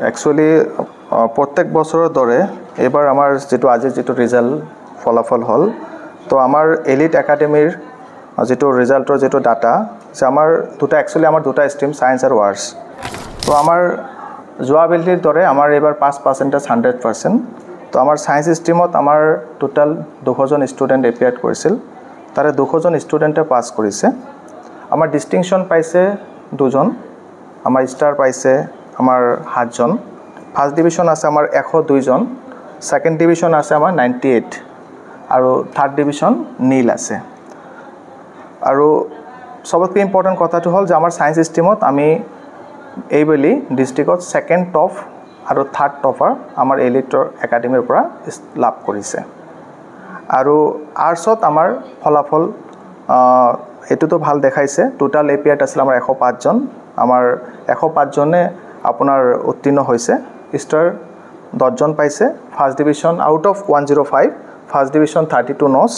Actually প্ৰত্যেক বছৰেৰ দৰে এবাৰ আমাৰ যেটো আজি যেটো ৰেজাল্ট ফলাফল হল তো আমাৰ এলিট একাডেমিৰ যেটো ৰেজাল্টৰ যেটো ডাটা যে আমাৰ দুটা একচুয়ালি আমাৰ দুটা স্ট্ৰিম সায়েন্স আৰ আৰ্টস তো আমাৰ যোৱাবেলিৰ দৰে আমাৰ এবাৰ 5% 100%। তো আমাৰ সায়েন্স স্ট্ৰিমত আমাৰ টোটাল 200 জন স্টুডেন্ট এপিয়াৰ কৰিছিল, তাৰে 200 জন স্টুডেন্টে পাস কৰিছে। আমার ডিস্টিংশন পাইছে 2 জন, আমার স্টার পাইছে আমার 7 জন, ফার্স্ট ডিভিশন আছে আমার 102 জন, সেকেন্ড ডিভিশন আছে আমার 98 আৰু থাৰ্ড ডিভিশন নীল আছে। আৰু সবতকৈ ইম্পৰ্টেণ্ট কথাটো হ'ল যে আমাৰ সায়েন্স স্ট্ৰিমত আমি এইবেলি ডিস্ট্ৰিক্টত সেকেন্ড টপ আৰু থাৰ্ড টপাৰ আমাৰ এলিটৰ একাডেমিৰ পৰা লাভ কৰিছে। আৰু আৰ্টছত আমাৰ ফলাফল এটোতো ভাল দেখাইছে। টোটাল এপিয়াত আছিল আমাৰ 105 জন, আমাৰ 105 জনে আপোনাৰ উত্তীৰ্ণ হৈছে। স্টাৰ 10 জন পাইছে। First division out of 105, first division 32 নটস,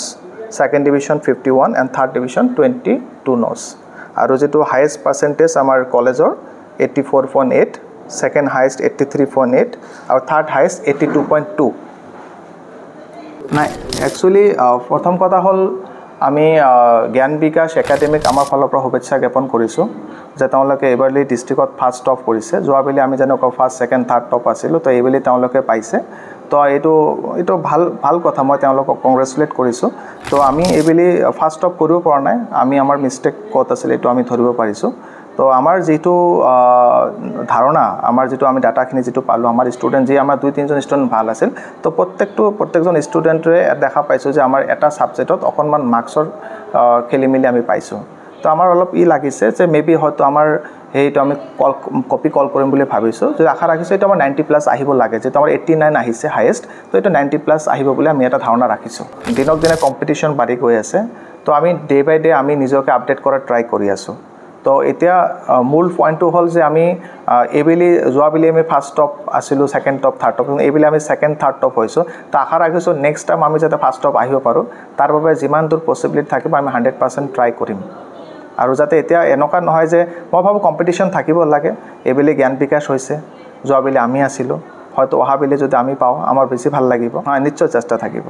second division 51 and third division 22 নটস। আৰু যেটো হাইয়েস্ট পাৰ্সেন্টেজ আমাৰ কলেজৰ 84.8, সেকেন্ড হাইয়েস্ট 83.8 আৰু থাৰ্ড হাইয়েস্ট 82.2। নাই একচুয়ালি প্ৰথম কথা হল আমি জ্ঞান বিকাশ একাডেমিক আমাৰ ফালৰ পৰা শুভেচ্ছা জ্ঞাপন কৰিছোঁ যে তেওঁলোকে এইবাৰলি ডিস্ট্ৰিক্টত ফাৰ্স্ট টপ কৰিছে। যোৱাবেলি আমি যেনেকৈ ফার্স্ট সেকেন্ড থার্ড টপ আছিলোঁ, তো এইবেলি তেওঁলোকে পাইছে। তো এইটো ভাল কথা, মই তেওঁলোকক কংগ্ৰেচুলেট কৰিছোঁ। তো আমি এইবেলি ফাৰ্স্ট টপ কৰিব পৰা নাই, আমি আমাৰ মিষ্টেক ক'ত আছিল এইটো আমি ধৰিব পাৰিছোঁ। তো আমাৰ যেটো ধাৰণা, আমাৰ যেটো আমি ডাটাখিনি যেটো পালোঁ, আমাৰ ষ্টুডেণ্ট যি আমাৰ 2-3 জন ষ্টুডেণ্ট ভাল আছিল, তো প্ৰত্যেকজন ষ্টুডেণ্টৰে দেখা পাইছোঁ যে আমাৰ এটা ছাবজেক্টত অকণমান মাৰ্কছৰ খেলিমেলি আমি পাইছোঁ। তো আমাৰ অলপ লাগিছে যে মেবি হয়তো আমাৰ সেইটো আমি কপি কল কৰিম বুলি ভাবিছোঁ। যে আশা ৰাখিছোঁ এইটো আমাৰ 90+ আহিব লাগে, যেটো আমাৰ 89 আহিছে হাইয়েস্ট, তো এইটো 90+ আহিব বুলি আমি এটা ধাৰণা ৰাখিছোঁ। দিনক দিনে কম্পিটিশ্যন বাঢ়ি গৈ আছে, তো আমি ডে বাই ডে আমি নিজকে আপডেট কৰাৰ ট্ৰাই কৰি আছোঁ। তো এতিয়া মূল পইণ্টটো হ'ল যে আমি যোৱাবেলি আমি ফাৰ্স্ট টপ আছিলোঁ, সেকেন্ড টপ, থাৰ্ড টপ, এইবেলি আমি সেকেন্ড থাৰ্ড টপ হৈছোঁ। তো আশা ৰাখিছোঁ নেক্সট টাইম আমি যাতে ফাৰ্স্ট টপ আহিব পাৰোঁ, তাৰ বাবে যিমান দূৰ পচিবিলিটি থাকিব আমি 100% ট্ৰাই কৰিম। আৰু যাতে এতিয়া এনেকুৱা নহয় যে মই ভাবোঁ কম্পিটিশ্যন থাকিব লাগে। এইবেলি জ্ঞান বিকাশ হৈছে, যোৱাবেলি আমি আছিলোঁ, হয়তো অহাবেলি যদি আমি পাওঁ আমাৰ বেছি ভাল লাগিব। নিশ্চয় চেষ্টা থাকিব।